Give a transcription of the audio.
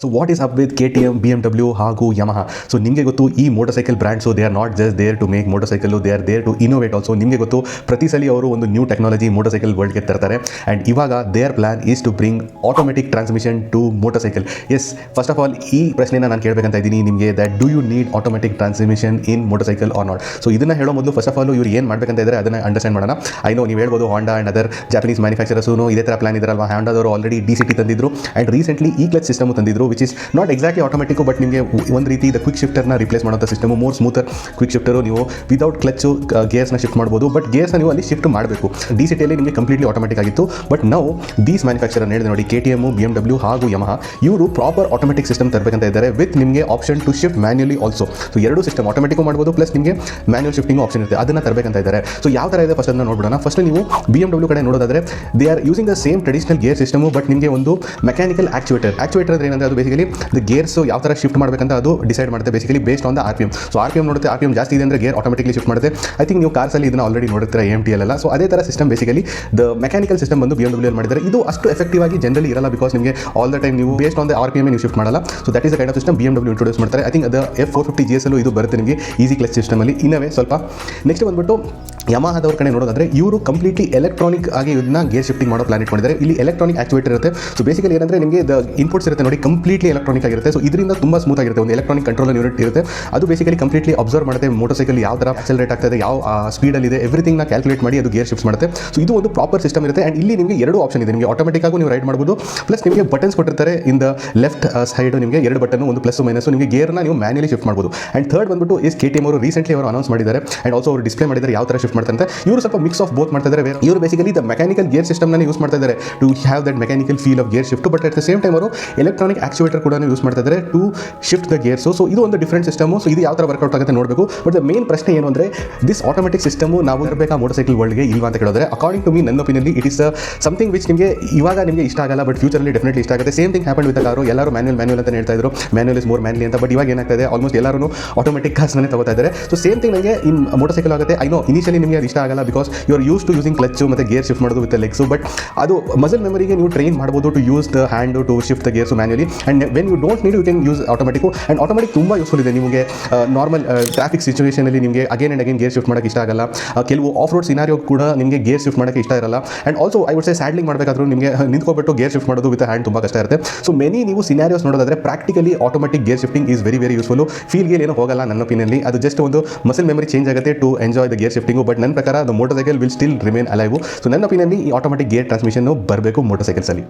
So what is up with KTM, BMW ಹಾಗೂ Yamaha. So ನಿಮಗೆ ಗೊತ್ತು ಈ motorcycle brands they are not just there to make motorcycle, they are there to innovate also. ನಿಮಗೆ ಗೊತ್ತು ಪ್ರತಿ ಸಲ ಅವರು ಒಂದು ನ್ಯೂ ಟೆಕ್ನಾಲಜಿ ಮೋಟರ್ ಸೈಕಲ್ ವರ್ಲ್ಡ್ಗೆ ತರ್ತಾರೆ. ಆ್ಯಂಡ್ ಇವಾಗ their plan is to bring automatic transmission to motorcycle. Yes, first of all ಈ ಪ್ರಶ್ನೆನ ನಾನು ಕೇಳಬೇಕಂತ ಇದ್ದೀನಿ ನಿಮಗೆ, that do you need automatic transmission in motorcycle or not. So ಇದನ್ನು ಹೇಳೋ ಮೊದಲು ಫಸ್ಟ್ ಆಫ್ ಆಲ್ ಇವ್ರು ಏನು ಮಾಡಬೇಕಂತ ಇದ್ದಾರೆ ಅದನ್ನು ಅಂಡರ್ಸ್ಟ್ಯಾಂಡ್ ಮಾಡೋಣ. ಐ ನೋ ನೀವು ಹೇಳ್ಬೋದು ಹಾಂಡಾ ಆ್ಯಂಡ್ ಅದರ್ ಜಾಪನೀಸ್ ಮ್ಯಾನುಫ್ಯಾಕ್ಚರರ್ಸೂ ಇದೇ ಥರ ಪ್ಲಾನ್ ಇದ್ದಾರಲ್ವಾ. ಹಾಂಡಾದವರು ಆಲ್ರೆಡಿ DCT ತಂದಿದ್ರು ಆ್ಯಂಡ್ ರೀಸೆಂಟ್ಲಿ ಈ ಕ್ಲಚ್ ಸಿಸ್ಟಮ್ ತಂದಿದ್ರು, which is not exactly automatic, but ನಿಮಗೆ ಒಂದು ರೀತಿ ಇದು ಕ್ವಿಕ್ ಶಿಫ್ಟರ್ನ ರಿಪ್ಲೇಸ್ ಮಾಡುವಂಥ system, more smoother quick shifter. ನೀವು ವಿದೌಟ್ ಕ್ಲಚ್ಚು ಗೇರ್ಸ್ನ ಶಿಫ್ಟ್ ಮಾಡ್ಬೋದು, ಬಟ್ ಗೇರ್ಸ್ನ ನೀವು ಅಲ್ಲಿ ಶಿಫ್ಟ್ ಮಾಡಬೇಕು. DCTಯಲ್ಲಿ ನಿಮಗೆ ಕಂಪ್ಲೀಟ್ಲಿ ಆಟೋಮೆಟಿಕ್ ಆಗಿತ್ತು, ಬಟ್ ನಾವು ದೀಸ್ ಮ್ಯಾನುಫ್ಯಾಕ್ಚರರ್ ಹೇಳಿದೆ ನೋಡಿ, KTM, BMW ಹಾಗೂ ಯಮಹಾ, ಇವರು ಪ್ರಾಪರ್ ಆಟೋಮೆಟಿಕ್ ಸಿಸ್ಟಮ್ ತರಬೇಕಂತ ಇದ್ದಾರೆ ವಿತ್ ನಿಮಗೆ option two shift manually also. So ಎರಡು ಸಿಸ್ಟಮ್ ಆಟೋಮೆಟಿಕ್ ಮಾಡ್ಬೋದು, ಪ್ಲಸ್ ನಿಮಗೆ ಮ್ಯಾನ್ಯಲ್ ಶಿಫ್ಟಿಂಗ್ ಆಪ್ಷನ್ ಇರುತ್ತೆ, ಅದನ್ನು ತರಬೇಕಂತ ಇದ್ದಾರೆ. ಸೊ ಯಾವ ಥರ ಇದೆ ಫಸ್ಟ್ ಅದನ್ನು ನೋಡ್ಬಿಡೋಣ. ಫಸ್ಟ್ ನೀವು BMW ಕಡೆ ನೋಡೋದಾದ್ರೆ they are using the same traditional gear system, but ನಿಮಗೆ ಒಂದು ಮೆಕ್ಯಾನಿಕಲ್ ಆಕ್ಚುಯೇಟರ್ ಅಂದರೆ ಏನಂದರೆ ಅದು ಬೇಸಿಕಲಿ ದ ಗೇರ್ಸ್ ಯಾವ ಥರ ಶಿಫ್ಟ್ ಮಾಡಬೇಕಂತ ಅದು ಡಿಸೈಡ್ ಮಾಡುತ್ತೆ, basically based on the RPM. So RPM ನೋಡುತ್ತೆ, RPM ಜಾಸ್ತಿ ಇದೆ ಅಂದರೆ ಗೇರ್ ಆಟೋಮೆಟಿಕ್ಲಿ ಶಿಫ್ಟ್ ಮಾಡುತ್ತೆ. ಐ ಥಿಂಕ್ ನೀವು ಕಾರ್ಸಲ್ಲಿ ಇದನ್ನು ಆಲ್ರೆಡಿ ನೋಡುತ್ತೀರಾ AMT ಅಲ್ಲ. ಸೊ ಅದೇ ಥರ system basically the mechanical system ಬಂದು BMW ಅಲ್ಲಿ ಮಾಡಿದ್ದಾರೆ. ಇದು ಅಷ್ಟು ಎಫೆಕ್ಟಿವ್ ಆಗಿ ಜನರಲಿ ಇರಲ್ಲ, ಬಿಕಾಸ್ ನಿಮಗೆ ಆಲ್ ದ ಟೈಮ್ ನೀವು ಬೇಸ್ಡ್ ಆನ್ ದ RPM ನೀವು ಶಿಫ್ಟ್ ಮಾಡಲ್ಲ. So that is the kind of system BMW introduce ಮಾಡ್ತಾರೆ. ಐ ಥಿಂಕ್ ಅದು F450 GS ಅಲ್ಲೂ ಇದು ಬರುತ್ತೆ ನಿಮಗೆ ಈಸಿ ಕ್ಲಚ್ ಸಿಸ್ಟಮಲ್ಲಿ ಇನ್ನವೇ ಸ್ವಲ್ಪ. ನೆಕ್ಸ್ಟ್ ಬಂದ್ಬಿಟ್ಟು ಯಮಹಾದವ್ರ ಕಡೆ ನೋಡೋದಾದ್ರೆ ಇವರು ಕಂಪ್ಲೀಟ್ಲಿ ಎಲೆಕ್ಟ್ರಾನಿಕ್ ಆಗಿ ಇದನ್ನ ಗೇರ್ ಶಿಫ್ಟಿಂಗ್ ಮಾಡೋ ಪ್ಲಾನ್ ಇಟ್ಕೊಂಡಿದ್ದಾರೆ. ಇಲ್ಲಿ ಎಲೆಕ್ಟ್ರಾನಿಕ್ ಆಕ್ಚುಯೇಟರ್ ಇರುತ್ತೆ. ಸೊ ಬೇಸಿಕಲಿ ಏನಂದರೆ ನಿಮಗೆ ದ ಇನ್ಪುಟ್ಸ್ ಇರುತ್ತೆ ನೋಡಿ, ಕಂಪ್ಲೀಟ್ಲಿ ಎಲೆಕ್ಟ್ರಾನಿಕ್ ಆಗಿರುತ್ತೆ. ಸೊ ಇದರಿಂದ ತುಂಬ ಸ್ಮೂತ್ ಆಗಿರುತ್ತೆ. ಒಂದು ಎಲೆಕ್ಟ್ರಾನಿಕ್ ಕಂಟ್ರೋಲ್ ಯೂನಿಟ್ ಇರುತ್ತೆ, ಅದು ಬೇಸಿಕಲಿ ಕಂಪ್ಲೀಟ್ಲಿ ಅಬ್ಸರ್ವ್ ಮಾಡುತ್ತೆ ಮೋಟರ್ ಸೈಕಲ್ ಯಾವ ಥರ ಆಕ್ಸಲರೇಟ್ ಆಗ್ತಾ ಇದೆ, ಯಾವ ಸ್ಪೀಡಲ್ಲಿದೆ, ಎವ್ರಿಥಿಂಗ್ನ ಕ್ಯಾಲ್ಕುಲೇಟ್ ಮಾಡಿ ಅದು ಗೇರ್ ಶಿಫ್ಟ್ ಮಾಡುತ್ತೆ. ಸೊ ಇದು ಒಂದು ಪ್ರಾಪರ್ ಸಿಸ್ಟಮ್ ಇರುತ್ತೆ. ಆ್ಯಂಡ್ ಇಲ್ಲಿ ನಿಮಗೆ ಎರಡು ಆಪ್ಷನ್ ಇದೆ, ನಿಮಗೆ ಆಟೋಮೆಟಿಕ್ ಆಗೂ ನೀವು ರೈಡ್ ಮಾಡ್ಬೋದು, ಪ್ಲಸ್ ನಿಮಗೆ ಬಟನ್ಸ್ ಕೊಟ್ಟಿರ್ತಾರೆ. ಇನ್ ದ ಲೆಫ್ಟ್ ಸೈಡ್ ನಿಮಗೆ ಎರಡು ಬಟನ್, ಒಂದು ಪ್ಲಸ್ ಮೈನಸ್, ನಿಮಗೆ ಗೇರ್ನ ನೀವು ಮ್ಯಾನ್ಯಲಿ ಶಿಫ್ಟ್ ಮಾಡ್ಬೋದು. ಆ್ಯಂಡ್ ಥರ್ಡ್ ಬಂದ್ಬಿಟ್ಟು ಇಸ್ KTM ಅವರು ರೀಸೆಂಟ್ಲಿ ಅವರು ಅನೌನ್ಸ್ ಮಾಡಿದ್ದಾರೆ ಆ್ಯಂಡ್ ಆಲ್ಸೋ ಅವರು ಡಿಸ್ಪ್ಲೇ ಮಾಡಿದ್ದಾರೆ ಯಾವ ಥರ ಶಿಫ್ಟ್ ಮಾಡ್ತಾರೆ. ಇವರು ಸ್ವಲ್ಪ ಮಿಕ್ಸ್ ಆಫ್ ಬೋತ್ ಮಾಡ್ತಾ ಇದ್ದಾರೆ. ಇವರು ಬೇಸಿಕಲಿ ದ ಮೆಕ್ಯಾನಿಕಲ್ ಗೇರ್ ಸಿಸ್ಟಮ್ನ ಯೂಸ್ ಮಾಡ್ತಾ ಇದ್ದಾರೆ to have that mechanical feel of gear shift, but at the same time ಅವರು ಎಲೆಕ್ಟ್ರಾನಿಕ್ ಆಕ್ಚುಯೇಟರ್ ಕೂಡ ಯೂಸ್ ಮಾಡ್ತಾ ಇದ್ದಾರೆ to shift the gears. So ಇದು ಒಂದು ಡಿಫರೆಂಟ್ ಸಿಸ್ಟಮು. ಸೊ ಇದು ಯಾವ ಥರ ವರ್ಕೌಟ್ ಆಗುತ್ತೆ ನೋಡಬೇಕು. ಬಟ್ ದ ಮೇನ್ ಪ್ರಶ್ನೆ ಏನು ಅಂದರೆ ದಿಸ್ ಆಟೋಮೆಟಿಕ್ ಸಿಸ್ಟಮು ನಾವು ಇರಬೇಕಾ ಮೋಟರ್ ಸೈಕಲ್ ವರ್ಲ್ಡ್ಗೆ ಇಲ್ವಾ ಅಂತ ಕೇಳಿದ್ರೆ, ಅಕಾರ್ಡಿಂಗ್ ಟು ಮೀ ನನ್ನ ಒಪಿನಿಯನ್ಲಿ ಇಟ್ ಇಸ್ ಸಮಥಿಂಗ್ ವಿಚ್ ನಿಮಗೆ ಇವಾಗ ನಿಮಗೆ ಇಷ್ಟ ಆಗಲ್ಲ, ಬಟ್ ಫ್ಯೂಚರಲ್ಲಿ ಡೆಫಿನೆಟ್ಲಿ ಇಷ್ಟ ಆಗುತ್ತೆ. Same thing happen with car. ಎಲ್ಲರೂ ಮ್ಯಾನ್ಯಲ್ ಅಂತ ಹೇಳ್ತಾ ಇದ್ರು, ಮ್ಯಾನ್ಯಲ್ ಇಸ್ ಮೋರ್ ಮ್ಯಾನ್ಲಿ ಅಂತ. ಬಟ್ ಇವಾಗ ಏನಾಗ್ತದೆ, ಆಲ್ಮೋಸ್ಟ್ ಎಲ್ಲರೂ ಆಟೋಮೆಟಿಕ್ ಕಾರ್ಸ್ನೇ ತಗೋತಾ ಇದ್ದಾರೆ. ಸೊ ಸೇಮ್ ಥಿಂಗ್ ನನಗೆ ಇನ್ ಮೋಟರ್ ಸೈಕಲ್ ಆಗುತ್ತೆ. ಐ ನೋ ಇನಿಷಿಯಲಿ ನಿಮಗೆ ಅದು ಇಷ್ಟ ಆಗಲ್ಲ, because you are use to using clutch ಮತ್ತು ಗೇರ್ ಶಿಫ್ಟ್ ಮಾಡೋದು ವಿತ್ ಲೆಗ್ಸು. ಬಟ್ ಅದು ಮಸಲ್ ಮೆಮರಿಗೆ ನೀವು ಟ್ರೈನ್ ಮಾಡ್ಬೋದು to use the hand to shift the gears manually. And when you don't need you can use automatic. And automatic ತುಂಬ useful ಇದೆ. ನಿಮಗೆ normal traffic ಸಿಚುವೇಷನಲ್ಲಿ ನಿಮಗೆ again and again gear shift ಮಾಡೋಕ್ಕೆ ಇಷ್ಟ ಆಗಲ್ಲ. ಕೆಲವು ಆಫ್ ರೋಡ್ ಸಿನಾರಿಯೋ ಕೂಡ ನಿಮಗೆ ಗೇರ್ ಶಿಫ್ಟ್ ಮಾಡೋಕ್ಕೆ ಇಷ್ಟ ಇರಲ್ಲ. And also I would say saddling ಮಾಡಬೇಕಾದ್ರೂ ನಿಮಗೆ ನಿಂತ್ಕೊಬಿಟ್ಟು ಗೇರ್ ಶಿಫ್ಟ್ ಮಾಡೋದು ವಿತ್ ಹ್ಯಾಂಡ್ ತುಂಬ ಕಷ್ಟ ಇರುತ್ತೆ. ಸೊ ಮೆನಿ ನೀವು ಸಿನಾರಿಯೋಸ್ ನೋಡೋದಾದ್ರೆ practically automatic gear shifting is very very useful. Feel gear ಏನೂ ಹೋಗಲ್ಲ ನನ್ನ ಒಪಿನಿಯನ್ಲಿ. ಅದು ಜಸ್ಟ್ ಒಂದು ಮಸಲ್ ಮೆಮರಿ ಚೇಂಜ್ ಆಗುತ್ತೆ to enjoy the gear shifting. But ನನ್ನ ಪ್ರಕಾರ the motor cycle will still remain alive. So ನನ್ನ ಒಪಿನಿಯನ್ಲಿ ಈ ಆಟೋಮೆಟಿಕ್ ಗೇರ್ ಟ್ರಾನ್ಸ್ಮಿಷನ್ ಬರಬೇಕು ಮೋಟರ್ ಸೈಕಲ್ಸಲ್ಲಿ.